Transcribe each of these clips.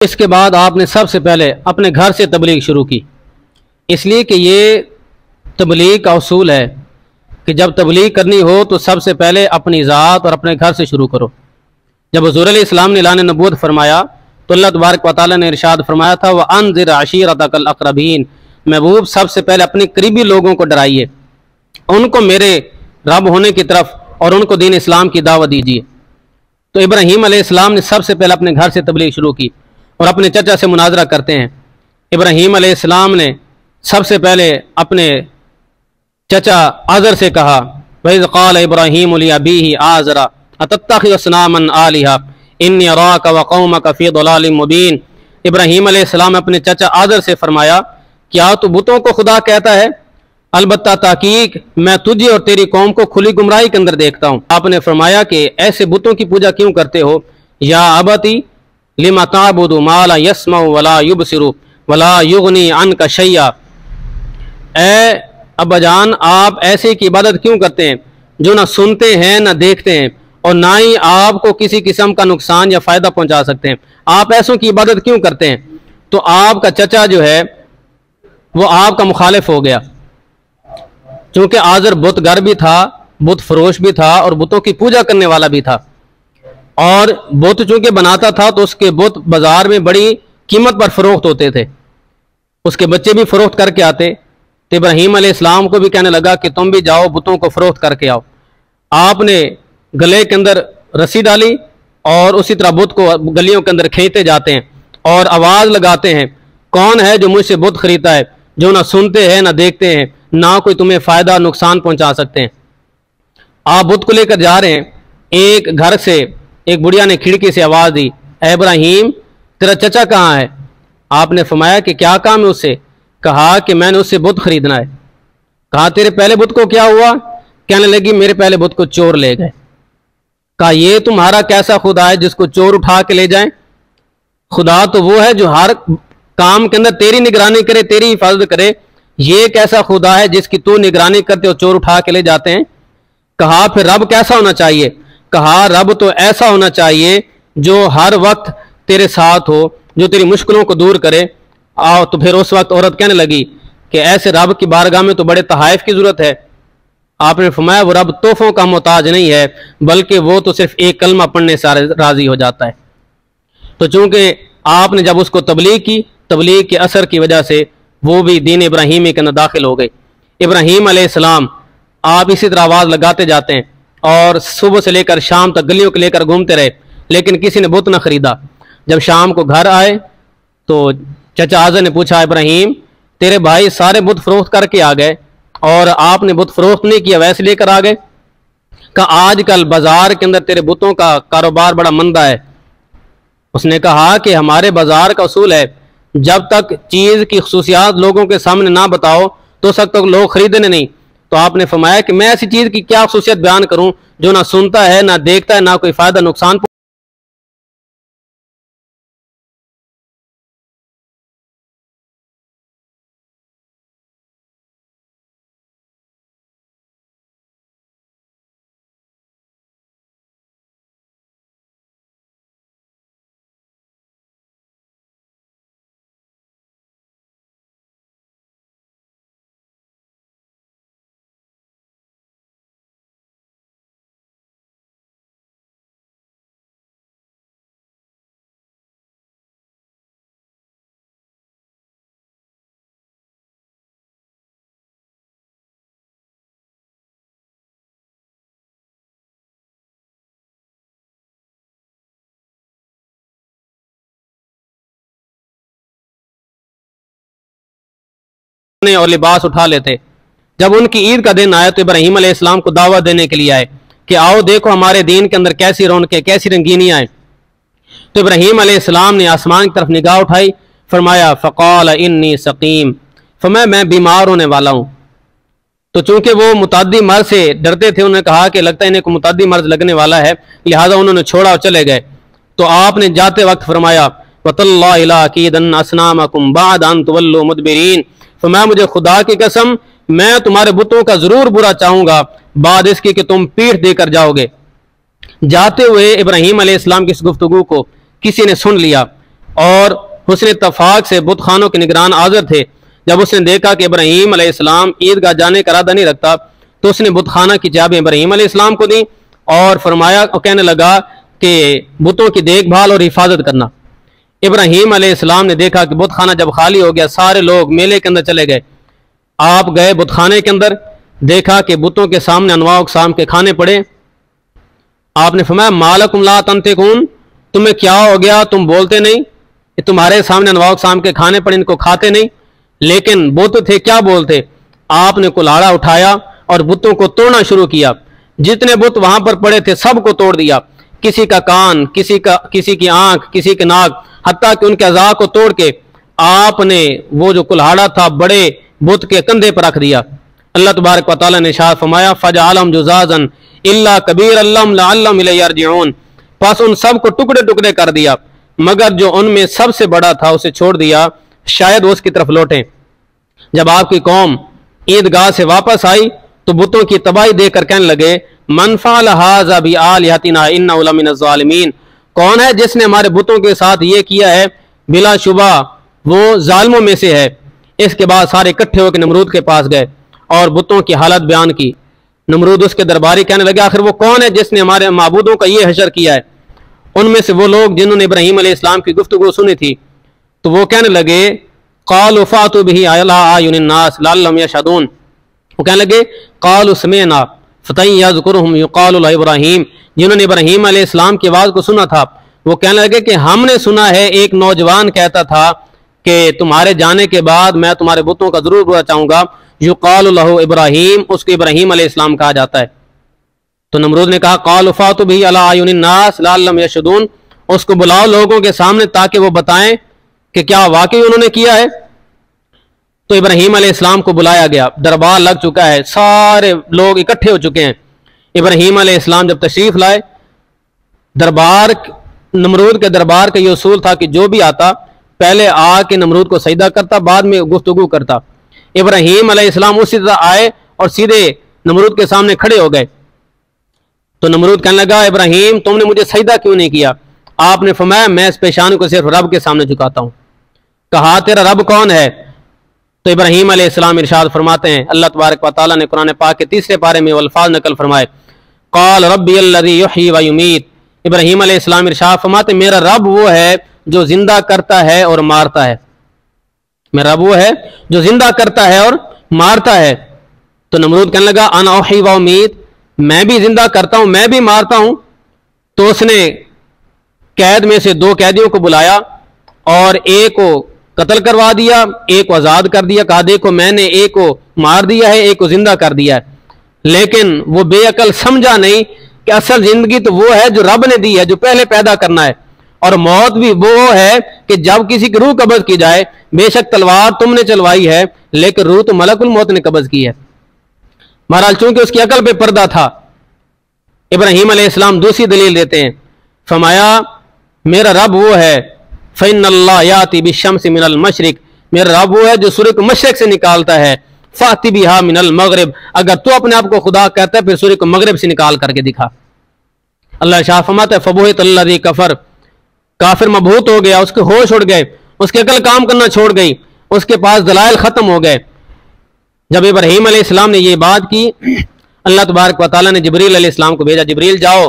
اس کے بعد آپ نے سب سے پہلے اپنے گھر سے تبلیغ شروع کی، اس لیے کہ یہ تبلیغ کا اصول ہے کہ جب تبلیغ کرنی ہو تو سب سے پہلے اپنی ذات اور اپنے گھر سے شروع کرو۔ جب حضور علیہ السلام نے اعلان نبوت فرمایا تو اللہ تبارک و تعالیٰ نے ارشاد فرمایا تھا وَأَنذِرْ عَشِيرَتَكَ الْأَقْرَبِينَ، محبوب سب سے پہلے اپنے قریبی لوگوں کو ڈرائیے، ان کو میرے رب ہونے کی طرف اور ان کو دین اسلام کی دعوت دیجیے۔ تو ابراہیم علیہ السلام نے سب سے پہلے اپنے گھر سے تبلیغ شروع کی اور اپنے چچا سے مناظرہ کرتے ہیں۔ ابراہیم علیہ السلام نے سب سے پہلے اپنے چچا آزر سے کہا وَإِذْ قَالَ إِبْرَاهِيمُ لِأَبِيهِ آزَرَ أَتَتَّخِذُ أَصْنَامًا آلِهَةً إِنِّي أَرَاكَ وَقَوْمَكَ فِي ضَلَالٍ مُبِينٍ۔ ابراہیم علیہ السلام نے اپنے چچا آزر سے فرمایا کیا تو بتوں کو خدا کہتا ہے؟ البتہ تحقیق میں تجھے اور تیری قوم کو کھلی گمراہی کے اندر دیکھتا ہوں۔ آپ نے فرمایا کہ ایسے بتوں کی پوجا کیوں کرتے ہو؟ یا ابتی لما تعبد ما لا يسمع ولا يبصر ولا يغني عنك شيئا، اے ابا جان آپ ایسے کی عبادت کیوں کرتے ہیں جو نہ سنتے ہیں نہ دیکھتے ہیں اور نہ ہی آپ کو کسی قسم کا نقصان یا فائدہ پہنچا سکتے ہیں، آپ ایسوں کی عبادت کیوں کرتے ہیں؟ تو آپ کا چچا جو ہے وہ آپ کا مخالف ہو گیا، چونکہ آزر بت گر بھی تھا، بت فروش بھی تھا اور بتوں کی پوجا کرنے والا بھی تھا، اور بت چونکہ بناتا تھا تو اس کے بت بازار میں بڑی قیمت پر فروخت ہوتے تھے، اس کے بچے بھی فروخت کر کے آتے۔ تو ابراہیم علیہ السلام کو بھی کہنے لگا کہ تم بھی جاؤ بتوں کو فروخت کر کے آؤ۔ آپ نے گلے کے اندر رسی ڈالی اور اسی طرح بت کو گلیوں کے اندر کھینچتے جاتے ہیں اور آواز لگاتے ہیں کون ہے جو مجھ سے بت خریدتا ہے جو نہ سنتے ہیں نہ دیکھتے ہیں نہ کوئی تمہیں فائدہ نقصان پہنچا سکتے ہیں۔ آپ بت کو لے کر جا رہے ہیں، ایک گھر سے ایک بڑھیا نے کھڑکی سے آواز دی اے ابراہیم تیرا چچا کہاں ہے؟ آپ نے فرمایا کہ کیا کام ہے اس سے؟ کہا کہ میں نے اس سے بت خریدنا ہے۔ کہا تیرے پہلے بت کو کیا ہوا؟ کہنے لگی میرے پہلے بت کو چور لے گئے۔ کہا یہ تمہارا کیسا خدا ہے جس کو چور اٹھا کے لے جائیں؟ خدا تو وہ ہے جو ہر کام کے اندر تیری نگرانی کرے، تیری حفاظت کرے، یہ کیسا خدا ہے جس کی تو نگرانی کرتے اور چور اٹھا کے لے جاتے ہیں؟ کہا پھر رب کیسا ہونا چاہیے؟ کہا رب تو ایسا ہونا چاہیے جو ہر وقت تیرے ساتھ ہو، جو تیری مشکلوں کو دور کرے۔ آؤ تو پھر اس وقت عورت کہنے لگی کہ ایسے رب کی بارگاہ میں تو بڑے تحائف کی ضرورت ہے۔ آپ نے فرمایا وہ رب تحفوں کا محتاج نہیں ہے بلکہ وہ تو صرف ایک کلمہ پڑھنے سے راضی ہو جاتا ہے۔ تو چونکہ آپ نے جب اس کو تبلیغ کی، تبلیغ کے اثر کی وجہ سے وہ بھی دین ابراہیمی کے اندر داخل ہو گئی۔ ابراہیم علیہ السلام آپ اسی طرح آواز لگاتے جاتے ہیں اور صبح سے لے کر شام تک گلیوں کو لے کر گھومتے رہے لیکن کسی نے بت نہ خریدا۔ جب شام کو گھر آئے تو چچا آزر نے پوچھا ابراہیم تیرے بھائی سارے بت فروخت کر کے آ گئے اور آپ نے بت فروخت نہیں کیا ویسے لے کر آ گئے؟ کہ آج کل بازار کے اندر تیرے بتوں کا کاروبار بڑا مندہ ہے۔ اس نے کہا کہ ہمارے بازار کا اصول ہے جب تک چیز کی خصوصیات لوگوں کے سامنے نہ بتاؤ تو اس وقت تک لوگ خریدنے نہیں۔ تو آپ نے فرمایا کہ میں ایسی چیز کی کیا خصوصیت بیان کروں جو نہ سنتا ہے نہ دیکھتا ہے نہ کوئی فائدہ نقصان اور لباس اٹھا لیتے۔ جب ان کی عید کا دن آیا تو ابراہیم علیہ السلام کو دعوت دینے کے لیے آئے کہ آؤ دیکھو ہمارے دین کے اندر کیسی رونقیں کیسی رنگینیاں ہیں۔ تو ابراہیم علیہ السلام نے آسمان کی طرف نگاہ اٹھائی، فرمایا فقال انی سقیم، فرمایا میں بیمار ہونے والا ہوں۔ تو چونکہ وہ متعدی مرض سے ڈرتے تھے انہوں نے کہا کہ لگتا ہے انہیں کو متعدی مرض لگنے والا ہے، لہذا انہوں نے چھوڑا اور چلے گئے۔ تو آپ نے جاتے وقت فرمایا وَتَاللَّهِ لَأَكِيدَنَّ أَصْنَامَكُمْ بَعْدَ أَن تُوَلُّوا مُدْبِرِينَ، فرمایا مجھے خدا کی قسم میں تمہارے بتوں کا ضرور برا چاہوں گا بعد اس کی کہ تم پیٹھ دے کر جاؤ گے۔ جاتے ہوئے ابراہیم علیہ السلام کی اس گفتگو کو کسی نے سن لیا اور حسن اتفاق سے بت خانوں کے نگران حاضر تھے۔ جب اس نے دیکھا کہ ابراہیم علیہ السلام عیدگاہ جانے کا ارادہ نہیں رکھتا تو اس نے بت خانہ کی چابیں ابراہیم علیہ السلام کو دیں اور فرمایا اور کہنے لگا کہ بتوں کی دیکھ بھال اور حفاظت کرنا۔ ابراہیم علیہ السلام نے دیکھا کہ بت خانہ جب خالی ہو گیا، سارے لوگ میلے کے اندر چلے گئے۔ آپ گئے بت خانے کے اندر، دیکھا کہ بتوں کے سامنے انواع اقسام کے کھانے پڑے۔ آپ نے فرمایا مالکم لا تنطقون، تمہیں کیا ہو گیا، تم بولتے نہیں؟ تمہارے سامنے انواع اقسام کے کھانے پڑے، ان کو کھاتے نہیں؟ لیکن بت تھے، کیا بولتے؟ آپ نے کلاڑا اٹھایا اور بتوں کو توڑنا شروع کیا۔ جتنے بت وہاں پر پڑے تھے سب کو توڑ دیا، کسی کا کان، کسی کی آنکھ، کسی کے ناک، حتیٰ کہ ان کے اعضاء کو توڑ کے آپ نے وہ جو کلاڑا تھا بڑے بت کے کندھے پر رکھ دیا۔ اللہ تبارک و تعالیٰ نے ارشاد فرمایا فجعلہم جزازا الا کبیرا لہم لعلہم الیہ یرجعون، پس ان سب کو ٹکڑے ٹکڑے کر دیا مگر جو ان میں سب سے بڑا تھا اسے چھوڑ دیا، شاید وہ اس کی طرف لوٹیں۔ جب آپ کی قوم عیدگاہ سے واپس آئی تو بتوں کی تباہی دیکھ کر کہنے لگے من فعل ھذا بآلہتنا انہ لمن الظالمین، کون ہے جس نے ہمارے بتوں کے ساتھ یہ کیا ہے؟ بلا شبہ وہ ظالموں میں سے ہے۔ اس کے بعد سارے اکٹھے ہو کے نمرود کے پاس گئے اور بتوں کی حالت بیان کی۔ نمرود اس کے درباری کہنے لگے آخر وہ کون ہے جس نے ہمارے معبودوں کا یہ حشر کیا ہے؟ ان میں سے وہ لوگ جنہوں نے ابراہیم علیہ السلام کی گفتگو سنی تھی تو وہ کہنے لگے قالوا فاتوا به علی اعین الناس لعلهم یشهدون، وہ کہنے لگے قالوا سمعنا فتى یذکرهم یقال له ابراہیم، جنہوں نے ابراہیم علیہ السلام کی آواز کو سنا تھا وہ کہنے لگے کہ ہم نے سنا ہے ایک نوجوان کہتا تھا کہ تمہارے جانے کے بعد میں تمہارے بتوں کا ضرور برا چاہوں گا، یقال له ابراہیم، اس کو ابراہیم علیہ السلام کہا جاتا ہے۔ تو نمرود نے کہا قالوا فاتوا به علی اعین الناس لعلهم یشهدون، اس کو بلاؤ لوگوں کے سامنے تاکہ وہ بتائیں کہ کیا واقعی انہوں نے کیا ہے۔ تو ابراہیم علیہ السلام کو بلایا گیا، دربار لگ چکا ہے، سارے لوگ اکٹھے ہو چکے ہیں۔ ابراہیم علیہ السلام جب تشریف لائے، دربار نمرود کے دربار کا یہ اصول تھا کہ جو بھی آتا پہلے آ کے نمرود کو سجدہ کرتا، بعد میں گفتگو کرتا۔ ابراہیم علیہ السلام اسی طرح آئے اور سیدھے نمرود کے سامنے کھڑے ہو گئے۔ تو نمرود کہنے لگا ابراہیم تم نے مجھے سجدہ کیوں نہیں کیا؟ آپ نے فرمایا میں اس پیشانی کو صرف رب کے سامنے جھکاتا ہوں۔ کہا تیرا رب کون ہے؟ تو ابراہیم علیہ السلام ارشاد فرماتے ہیں، اللہ تبارک و تعالیٰ نے قرآن پاک کے تیسرے پارے میں وہ الفاظ نقل فرمائے قال ربی الذی یحیی و یمیت، ابراہیم علیہ السلام ارشاد فرماتے ہیں میرا رب وہ ہے جو زندہ کرتا ہے اور مارتا ہے، میرا رب وہ ہے جو زندہ کرتا ہے اور مارتا ہے۔ تو نمرود کہنے لگا انا احیی و امیت، میں بھی زندہ کرتا ہوں میں بھی مارتا ہوں۔ تو اس نے قید میں سے دو قیدیوں کو بلایا اور ایک کو قتل کروا دیا، ایک کو آزاد کر دیا، کہا دیکھو میں نے ایک کو مار دیا ہے ایک کو زندہ کر دیا ہے۔ لیکن وہ بے عقل سمجھا نہیں کہ اصل زندگی تو وہ ہے جو رب نے دی ہے، جو پہلے پیدا کرنا ہے، اور موت بھی وہ ہے کہ جب کسی کی روح قبض کی جائے، بے شک تلوار تم نے چلوائی ہے لیکن روح تو ملک الموت نے قبض کی ہے۔ بہرحال چونکہ اس کی عقل پہ پردہ تھا، ابراہیم علیہ السلام دوسری دلیل دیتے ہیں، فرمایا میرا رب وہ ہے فإن اللہ یاتی بالشمس من المشرق، میرا رب وہ ہے جو سورج کو مشرق سے نکالتا ہے، فاتی بہا من المغرب، اگر تو اپنے آپ کو خدا کہتا ہے پھر سورج کو مغرب سے نکال کر کے دکھا۔ اللہ شاہ فرماتا ہے فبہت الذی کفر، کافر مبہوت ہو گیا، اس کے ہوش اڑ گئے، اس کی عقل کام کرنا چھوڑ گئی، اس کے پاس دلائل ختم ہو گئے۔ جب ابراہیم علیہ السلام نے یہ بات کی، اللہ تبارک و تعالیٰ نے جبریل علیہ السلام کو بھیجا، جبریل جاؤ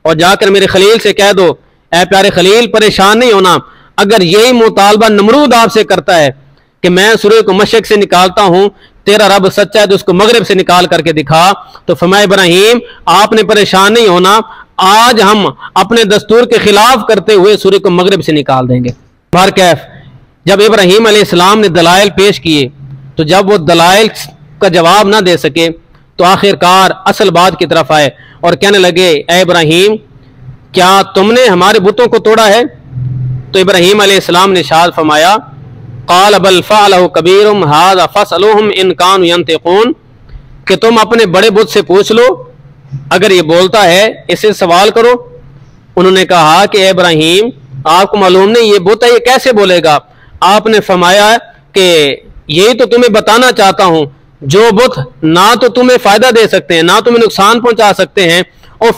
اور جا کر میرے خلیل سے کہہ دو اے پیارے خلیل پریشان نہیں ہونا، اگر یہی مطالبہ نمرود آپ سے کرتا ہے کہ میں سورج کو مشرق سے نکالتا ہوں، تیرا رب سچا ہے تو اس کو مغرب سے نکال کر کے دکھا، تو فرمایا ابراہیم آپ نے پریشان نہیں ہونا، آج ہم اپنے دستور کے خلاف کرتے ہوئے سورج کو مغرب سے نکال دیں گے۔ بہرکیف جب ابراہیم علیہ السلام نے دلائل پیش کیے تو جب وہ دلائل کا جواب نہ دے سکے تو آخر کار اصل بات کی طرف آئے اور کہنے لگے اے ابراہیم کیا تم نے ہمارے بتوں کو توڑا ہے؟ تو ابراہیم علیہ السلام نے ارشاد فرمایا قال بل فعلہ کبیرہم ھذا فاسألوہم ان کانوا ینطقون، کہ تم اپنے بڑے بت سے پوچھ لو اگر یہ بولتا ہے اسے سوال کرو۔ انہوں نے کہا کہ اے ابراہیم آپ کو معلوم نہیں یہ بت ہے یہ کیسے بولے گا؟ آپ نے فرمایا کہ یہی تو تمہیں بتانا چاہتا ہوں، جو بت نہ تو تمہیں فائدہ دے سکتے ہیں نہ تمہیں نقصان پہنچا سکتے ہیں، او